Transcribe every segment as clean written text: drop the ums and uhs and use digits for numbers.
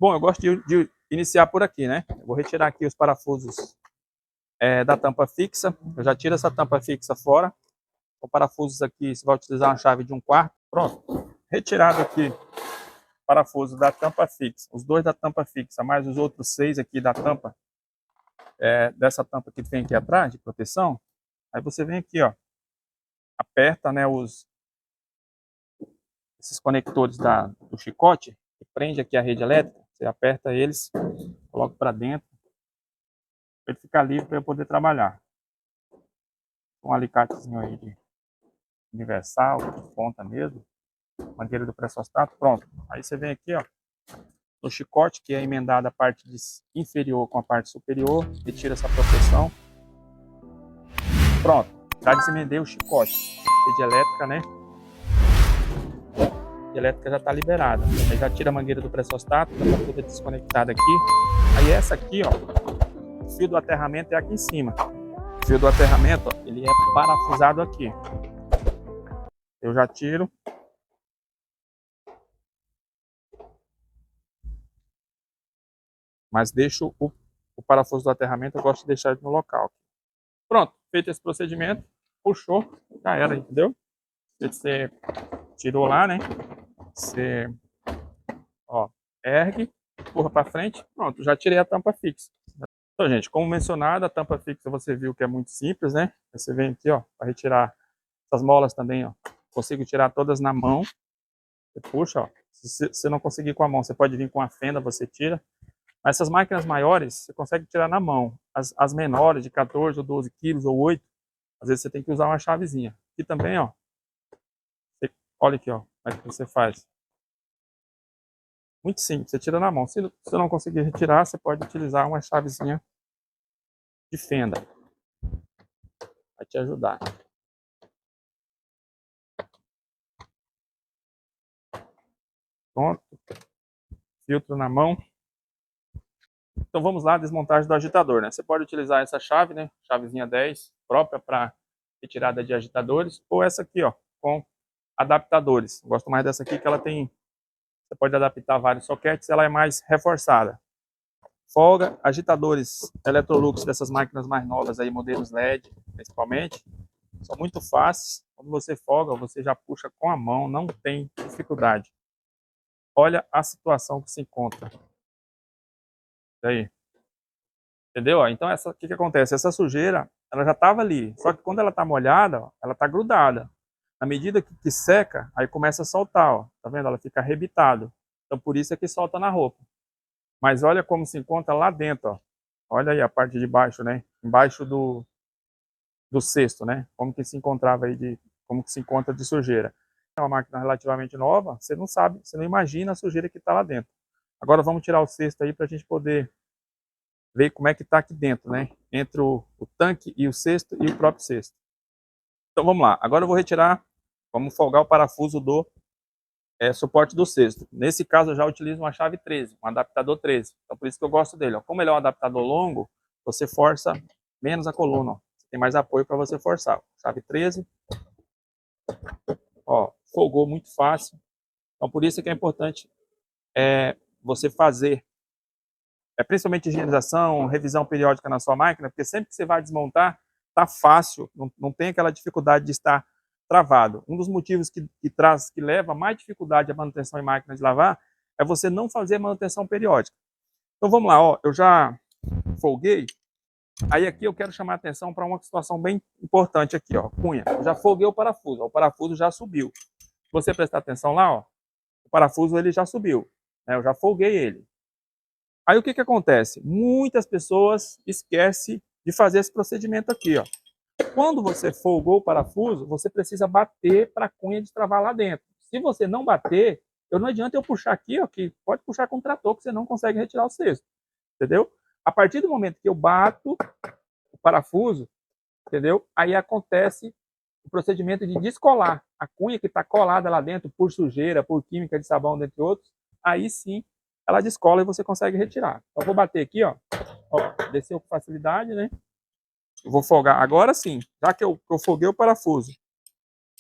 Bom, eu gosto de iniciar por aqui, né? Eu vou retirar aqui os parafusos da tampa fixa. Eu já tiro essa tampa fixa fora. Os parafusos aqui, você vai utilizar uma chave de 1/4. Pronto. Retirado aqui parafuso da tampa fixa. Os 2 da tampa fixa, mais os outros 6 aqui da tampa. Dessa tampa que tem aqui atrás, de proteção. Aí você vem aqui, ó. Aperta, né, esses conectores do chicote. Que prende aqui a rede elétrica. Você aperta eles, coloca para dentro. Para ele ficar livre para eu poder trabalhar. Um alicatezinho aí de universal, de ponta mesmo. Mangueira do pressostato, pronto. Aí você vem aqui, ó, no chicote, que é emendada a parte inferior com a parte superior, e tira essa proteção. Pronto, já desemendei o chicote. Rede elétrica, né? A rede elétrica já está liberada. Aí já tira a mangueira do pressostato, já está toda desconectada aqui. Aí essa aqui, ó, o fio do aterramento é aqui em cima. O fio do aterramento, ó, ele é parafusado aqui. Eu já tiro. Mas deixo o parafuso do aterramento, eu gosto de deixar ele no local. Pronto, feito esse procedimento, puxou, já era, entendeu? Você tirou lá, né? Você, ó, ergue, empurra para frente, pronto, já tirei a tampa fixa. Então, gente, como mencionado, a tampa fixa você viu que é muito simples, né? Você vem aqui, ó, para retirar essas molas também, ó. Consigo tirar todas na mão. Você puxa, ó. Se você não conseguir com a mão, você pode vir com a fenda, você tira. Mas essas máquinas maiores, você consegue tirar na mão. As menores, de 14 ou 12 quilos ou 8, às vezes você tem que usar uma chavezinha. Aqui também, ó. Olha aqui, ó. Como é que você faz? Muito simples, você tira na mão. Se você não conseguir retirar, você pode utilizar uma chavezinha de fenda. Vai te ajudar. Pronto. Filtro na mão. Então vamos lá, desmontagem do agitador, né? Você pode utilizar essa chave, né? Chavezinha 10, própria para retirada de agitadores, ou essa aqui, ó, com adaptadores. Eu gosto mais dessa aqui que ela tem, você pode adaptar vários soquetes, ela é mais reforçada. Folga, agitadores Electrolux dessas máquinas mais novas aí, modelos LED, principalmente, são muito fáceis. Quando você folga, você já puxa com a mão, não tem dificuldade. Olha a situação que se encontra. Aí. Entendeu? Então, o que acontece? Essa sujeira, ela já estava ali. Só que quando ela está molhada, ó, ela está grudada. Na medida que seca, aí começa a soltar, ó. Tá vendo? Ela fica arrebitada. Então, por isso é que solta na roupa. Mas olha como se encontra lá dentro, ó. Olha aí a parte de baixo, né? Embaixo do cesto, né? Como que se encontrava aí como que se encontra de sujeira. É uma máquina relativamente nova, você não sabe, você não imagina a sujeira que está lá dentro. Agora vamos tirar o cesto aí para a gente poder ver como é que está aqui dentro, né? Entre o tanque e o cesto e o próprio cesto. Então vamos lá. Agora eu vou retirar, vamos folgar o parafuso do suporte do cesto. Nesse caso eu já utilizo uma chave 13, um adaptador 13. Então por isso que eu gosto dele. Ó. Como ele é um adaptador longo, você força menos a coluna. Ó. Você tem mais apoio para você forçar. Chave 13. Ó, folgou muito fácil. Então por isso que é importante você fazer principalmente higienização, revisão periódica na sua máquina, porque sempre que você vai desmontar, tá fácil, não tem aquela dificuldade de estar travado. Um dos motivos que leva mais dificuldade à manutenção em máquina de lavar é você não fazer manutenção periódica. Então vamos lá, ó, eu já folguei. Aí aqui eu quero chamar a atenção para uma situação bem importante aqui, ó, cunha. Eu já folguei o parafuso, ó, o parafuso já subiu. Se você prestar atenção lá, ó, o parafuso ele já subiu, né? Eu já folguei ele. Aí o que acontece? Muitas pessoas esquecem de fazer esse procedimento aqui, ó. Quando você folgou o parafuso, você precisa bater para a cunha destravar lá dentro. Se você não bater, não adianta eu puxar aqui, ó, que pode puxar com o trator que você não consegue retirar o cesto, entendeu? A partir do momento que eu bato o parafuso, entendeu? Aí acontece o procedimento de descolar a cunha que está colada lá dentro por sujeira, por química de sabão, dentre outros. Aí sim ela descola e você consegue retirar. Então, eu vou bater aqui, ó. Desceu com facilidade, né? Eu vou folgar. Agora sim, já que eu folguei o parafuso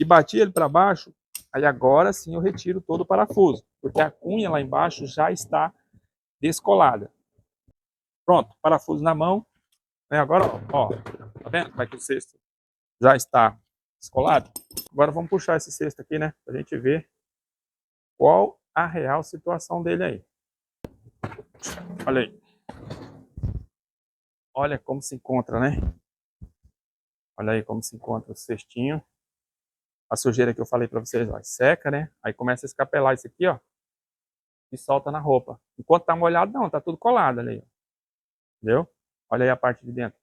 e bati ele para baixo, aí agora sim eu retiro todo o parafuso, porque a cunha lá embaixo já está descolada. Pronto, parafuso na mão, né? Agora, ó, tá vendo como é que o cesto já está descolado? Agora vamos puxar esse cesto aqui, né? Pra gente ver qual a real situação dele aí. Olha aí. Olha como se encontra, né? Olha aí como se encontra o cestinho. A sujeira que eu falei para vocês, ó, seca, né? Aí começa a escapelar isso aqui, ó, e solta na roupa. Enquanto tá molhado, não, tá tudo colado ali, ó. Entendeu? Olha aí a parte de dentro.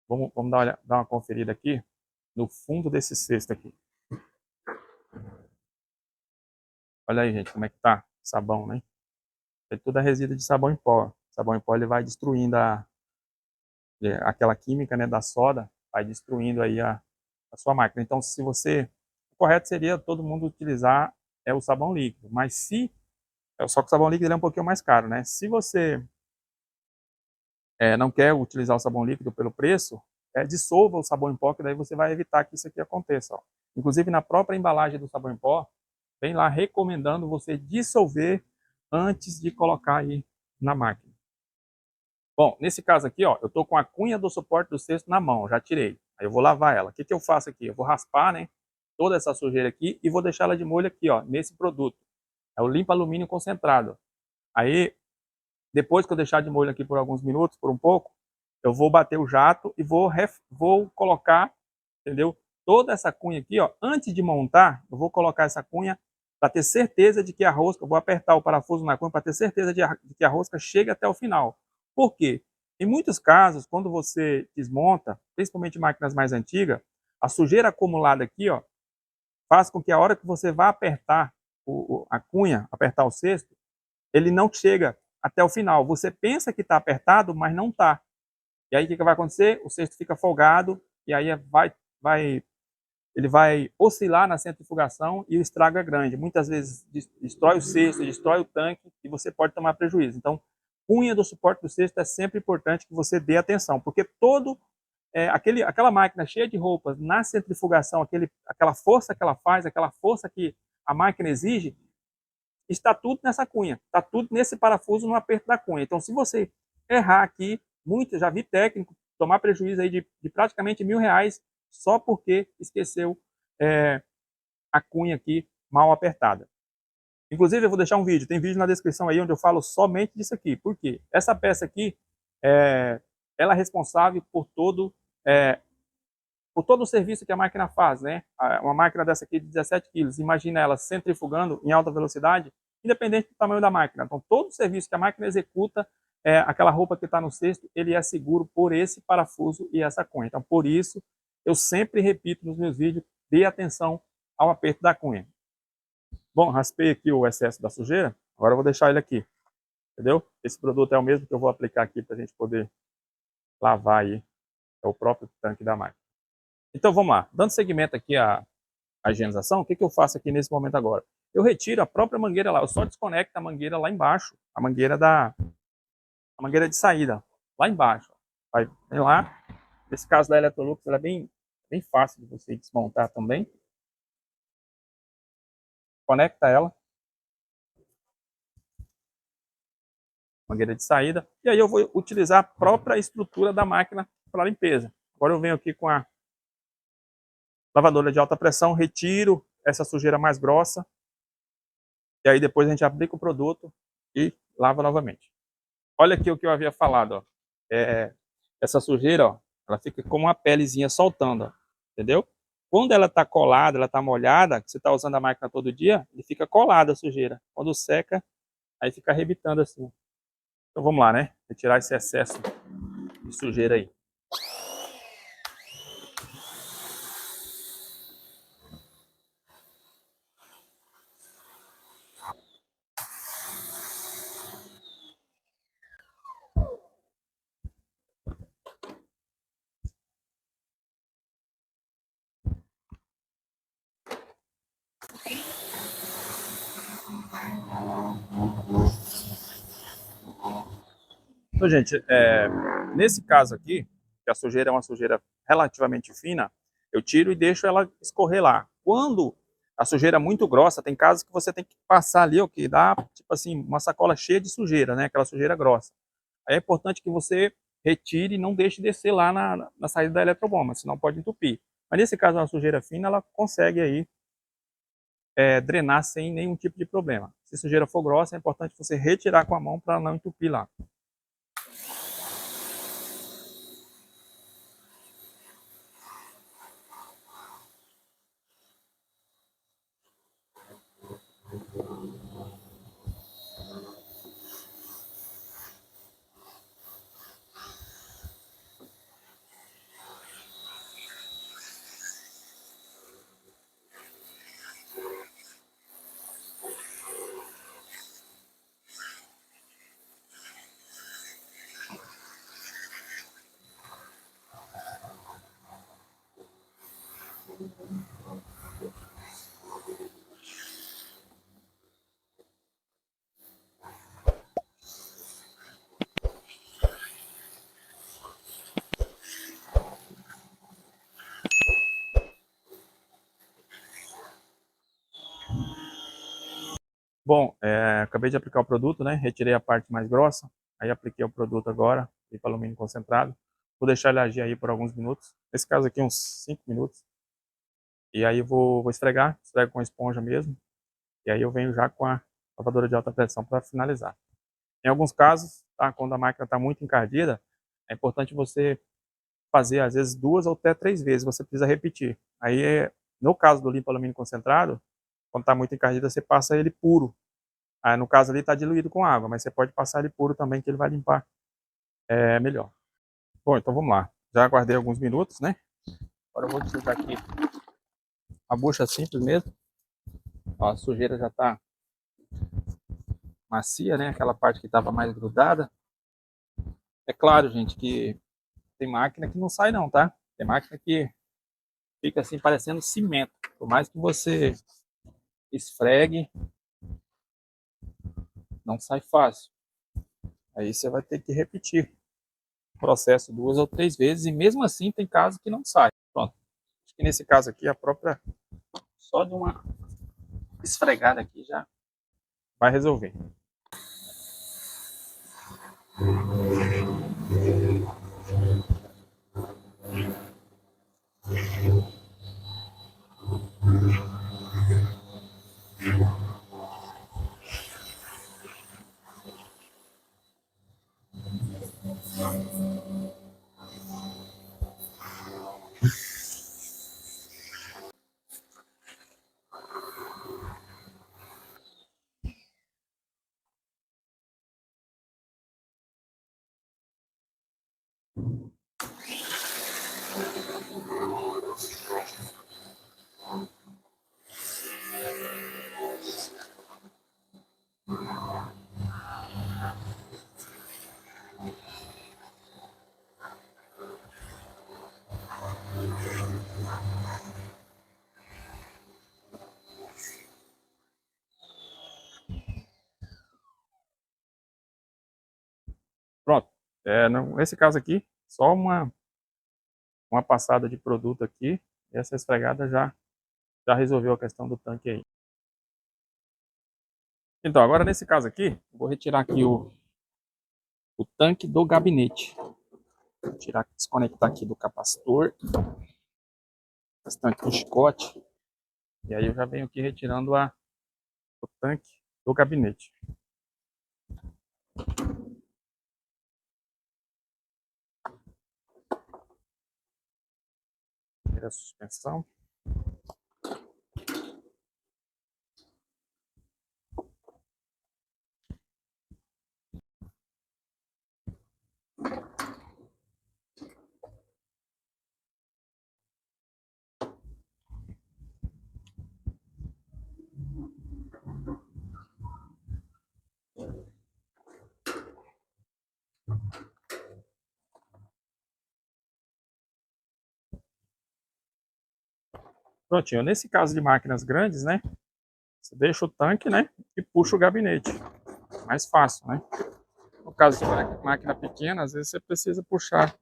Vamos dar uma conferida aqui no fundo desse cesto aqui. Olha aí, gente, como é que tá o sabão, né? É tudo a resíduo de sabão em pó. O sabão em pó ele vai destruindo aquela química, né, da soda, vai destruindo aí a sua máquina. Então, se você, o correto seria todo mundo utilizar o sabão líquido, mas se só que o sabão líquido ele é um pouquinho mais caro, né? Se você não quer utilizar o sabão líquido pelo preço, dissolva o sabão em pó, que daí você vai evitar que isso aqui aconteça. Ó. Inclusive, na própria embalagem do sabão em pó, vem lá recomendando você dissolver antes de colocar aí na máquina. Bom, nesse caso aqui, ó, eu tô com a cunha do suporte do cesto na mão, já tirei. Aí eu vou lavar ela. O que eu faço aqui? Eu vou raspar, né, toda essa sujeira aqui e vou deixar ela de molho aqui, ó, nesse produto. É o limpa alumínio concentrado. Aí, depois que eu deixar de molho aqui por alguns minutos, por um pouco, eu vou bater o jato e vou colocar, entendeu? Toda essa cunha aqui, ó, antes de montar, eu vou colocar essa cunha para ter certeza de que a rosca, eu vou apertar o parafuso na cunha para ter certeza de que a rosca chegue até o final. Por quê? Em muitos casos, quando você desmonta, principalmente máquinas mais antigas, a sujeira acumulada aqui, ó, faz com que a hora que você vá apertar a cunha, apertar o cesto, ele não chega até o final. Você pensa que está apertado, mas não está. E aí o que vai acontecer? O cesto fica folgado e aí ele vai oscilar na centrifugação e o estrago é grande. Muitas vezes destrói o cesto, destrói o tanque e você pode tomar prejuízo. Então, cunha do suporte do cesto é sempre importante que você dê atenção, porque aquela máquina cheia de roupas na centrifugação, aquela força que ela faz, aquela força que a máquina exige, está tudo nessa cunha, está tudo nesse parafuso no aperto da cunha. Então, se você errar aqui, já vi técnico tomar prejuízo aí de praticamente R$ 1.000 só porque esqueceu a cunha aqui mal apertada. Inclusive, eu vou deixar um vídeo, tem vídeo na descrição aí onde eu falo somente disso aqui. Por quê? Essa peça aqui, ela é responsável por todo o serviço que a máquina faz, né? Uma máquina dessa aqui de 17 quilos, imagina ela centrifugando em alta velocidade, independente do tamanho da máquina. Então, todo o serviço que a máquina executa, aquela roupa que está no cesto, ele é seguro por esse parafuso e essa cunha. Então, por isso, eu sempre repito nos meus vídeos, dê atenção ao aperto da cunha. Bom, raspei aqui o excesso da sujeira, agora eu vou deixar ele aqui, entendeu? Esse produto é o mesmo que eu vou aplicar aqui para a gente poder lavar aí, é o próprio tanque da máquina. Então vamos lá, dando seguimento aqui à higienização, o que eu faço aqui nesse momento agora? Eu retiro a própria mangueira lá, eu só desconecto a mangueira lá embaixo, a mangueira de saída, lá embaixo. Vai lá, nesse caso da Electrolux, ela é bem fácil de você desmontar também. Conecta ela, mangueira de saída, e aí eu vou utilizar a própria estrutura da máquina para limpeza. Agora eu venho aqui com a lavadora de alta pressão, retiro essa sujeira mais grossa, e aí depois a gente aplica o produto e lava novamente. Olha aqui o que eu havia falado, ó. Essa sujeira, ó, ela fica como uma pelezinha soltando, ó, entendeu? Quando ela está colada, ela está molhada, que você está usando a máquina todo dia, ele fica colada a sujeira. Quando seca, aí fica arrebitando assim. Então vamos lá, né? Retirar esse excesso de sujeira aí. Então, gente, nesse caso aqui, que a sujeira é uma sujeira relativamente fina, eu tiro e deixo ela escorrer lá. Quando a sujeira muito grossa, tem casos que você tem que passar ali, o que dá, tipo assim, uma sacola cheia de sujeira, né? Aquela sujeira grossa. Aí é importante que você retire e não deixe descer lá na saída da eletrobomba, senão pode entupir. Mas nesse caso, uma sujeira fina, ela consegue aí drenar sem nenhum tipo de problema. Se a sujeira for grossa, é importante você retirar com a mão para não entupir lá. Bom, acabei de aplicar o produto, né? Retirei a parte mais grossa, aí apliquei o produto agora, para alumínio concentrado. Vou deixar ele agir aí por alguns minutos. Nesse caso aqui, uns 5 minutos. E aí vou esfregar, esfrego com a esponja mesmo. E aí eu venho já com a lavadora de alta pressão para finalizar. Em alguns casos, tá? Quando a máquina está muito encardida, é importante você fazer às vezes 2 ou até 3 vezes, você precisa repetir. Aí, no caso do limpa alumínio concentrado, quando está muito encardida, você passa ele puro. Aí, no caso ali está diluído com água, mas você pode passar ele puro também, que ele vai limpar melhor. Bom, então vamos lá. Já aguardei alguns minutos, né? Agora eu vou utilizar aqui a bucha simples mesmo. Ó, a sujeira já está macia, né? Aquela parte que estava mais grudada. É claro, gente, que tem máquina que não sai não, tá? Tem máquina que fica assim parecendo cimento. Por mais que você esfregue, não sai fácil. Aí você vai ter que repetir o processo 2 ou 3 vezes e mesmo assim tem casos que não sai. Pronto. Acho que nesse caso aqui a própria só de uma esfregada aqui já vai resolver. Pronto. Nesse caso aqui, só uma passada de produto aqui e essa esfregada já resolveu a questão do tanque aí. Então, agora nesse caso aqui, vou retirar aqui o tanque do gabinete. Vou tirar, desconectar aqui do capacitor, esse tanque do chicote, e aí eu já venho aqui retirando o tanque do gabinete. Tira a suspensão. Prontinho. Nesse caso de máquinas grandes, né? Você deixa o tanque, né? E puxa o gabinete. Mais fácil, né? No caso de máquina pequena, às vezes você precisa puxar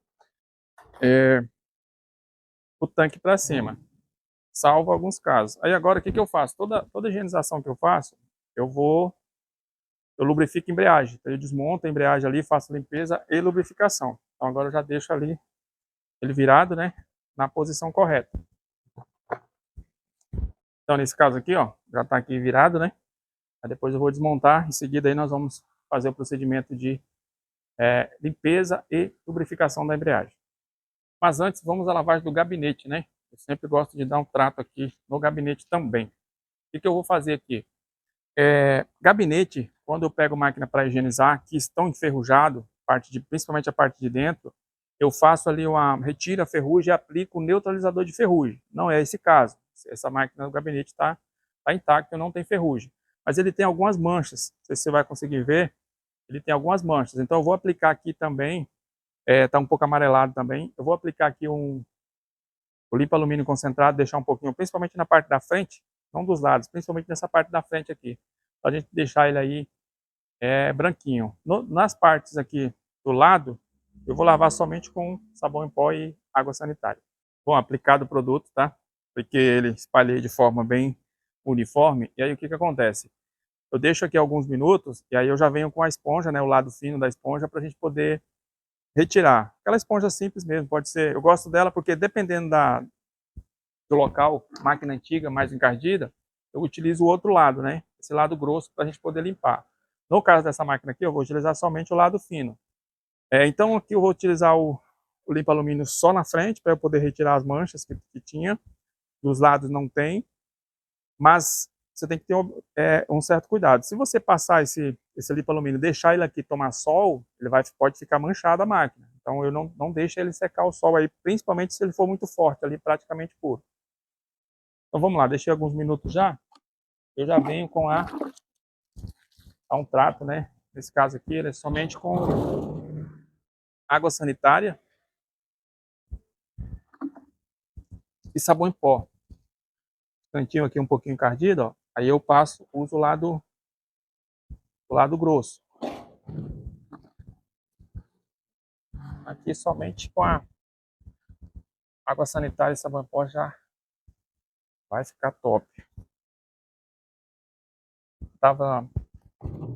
o tanque para cima. salvo alguns casos. Aí agora o que eu faço? Toda higienização que eu faço, eu lubrifico a embreagem. Então, eu desmonto a embreagem ali, faço limpeza e lubrificação. Então agora eu já deixo ali ele virado, né, na posição correta. Então nesse caso aqui, ó, já está aqui virado, né? Aí depois eu vou desmontar, em seguida aí nós vamos fazer o procedimento de limpeza e lubrificação da embreagem. Mas antes, vamos à lavagem do gabinete, né? Eu sempre gosto de dar um trato aqui no gabinete também. O que eu vou fazer aqui? Gabinete, quando eu pego máquina para higienizar, que estão enferrujados, principalmente a parte de dentro, eu faço ali retiro a ferrugem e aplico o neutralizador de ferrugem. Não é esse caso. Essa máquina do gabinete tá intacta, não tem ferrugem. Mas ele tem algumas manchas. Não sei se você vai conseguir ver. Ele tem algumas manchas. Então eu vou aplicar aqui também, tá um pouco amarelado também. Eu vou aplicar aqui o limpa alumínio concentrado, deixar um pouquinho, principalmente na parte da frente, não dos lados, principalmente nessa parte da frente aqui, para a gente deixar ele aí branquinho. Nas partes aqui do lado, eu vou lavar somente com sabão em pó e água sanitária. Bom, aplicado o produto, tá? Porque ele espalhei de forma bem uniforme, e aí o que acontece? Eu deixo aqui alguns minutos, e aí eu já venho com a esponja, né, o lado fino da esponja, para a gente poder retirar. Aquela esponja simples mesmo, pode ser. Eu gosto dela porque dependendo do local, máquina antiga, mais encardida, eu utilizo o outro lado, né? Esse lado grosso para a gente poder limpar. No caso dessa máquina aqui, eu vou utilizar somente o lado fino. Então aqui eu vou utilizar o limpa-alumínio só na frente para eu poder retirar as manchas que tinha. Dos lados não tem, mas você tem que ter um certo cuidado. Se você passar esse limpa-alumínio, deixar ele aqui tomar sol, pode ficar manchado a máquina. Então eu não deixo ele secar o sol aí, principalmente se ele for muito forte, ali praticamente puro. Então vamos lá, deixei alguns minutos já. Eu já venho com um trato, né? Nesse caso aqui, ele é somente com água sanitária e sabão em pó. Cantinho aqui um pouquinho encardido, ó. Aí eu uso o lado grosso. Aqui somente com a água sanitária e sabão em pó já vai ficar top.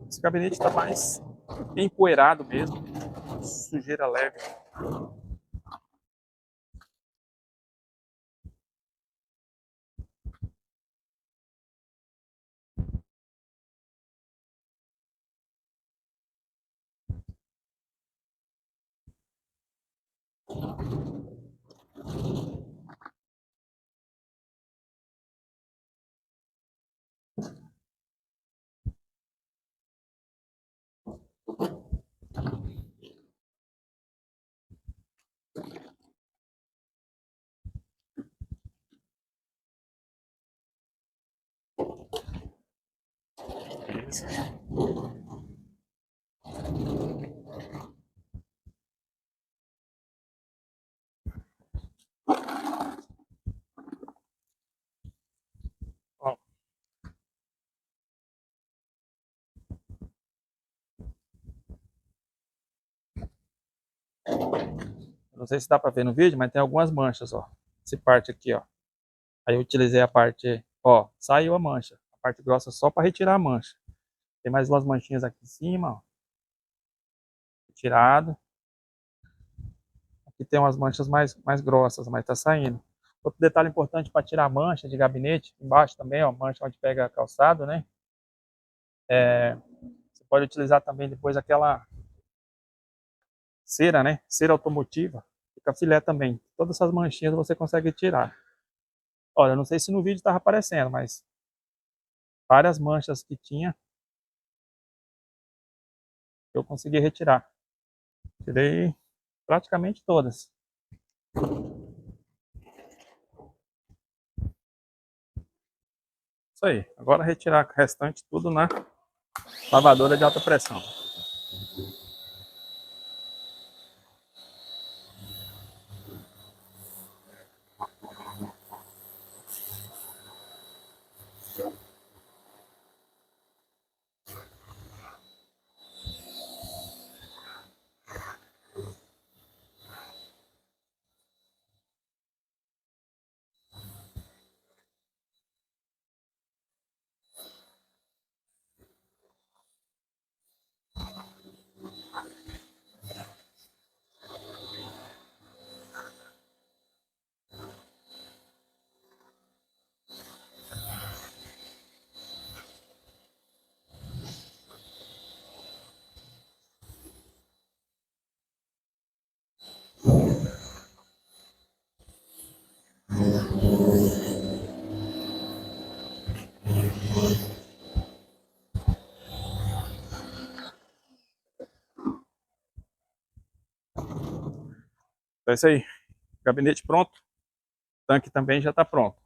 Esse gabinete está mais empoeirado mesmo, sujeira leve. Ó, não sei se dá para ver no vídeo, mas tem algumas manchas, ó. Essa parte aqui, ó. Aí eu utilizei a parte, ó, saiu a mancha. A parte grossa só para retirar a mancha. Tem mais umas manchinhas aqui em cima, ó. Retirado. Aqui tem umas manchas mais grossas, mas tá saindo. Outro detalhe importante para tirar a mancha de gabinete, embaixo também, ó, mancha onde pega calçado, né? Você pode utilizar também depois aquela cera, né? Cera automotiva. Fica filé também. Todas essas manchinhas você consegue tirar. Olha, eu não sei se no vídeo estava aparecendo, mas várias manchas que tinha, eu consegui retirar. Tirei praticamente todas. Isso aí. Agora retirar o restante tudo na lavadora de alta pressão. Então é isso aí. Gabinete pronto. O tanque também já está pronto.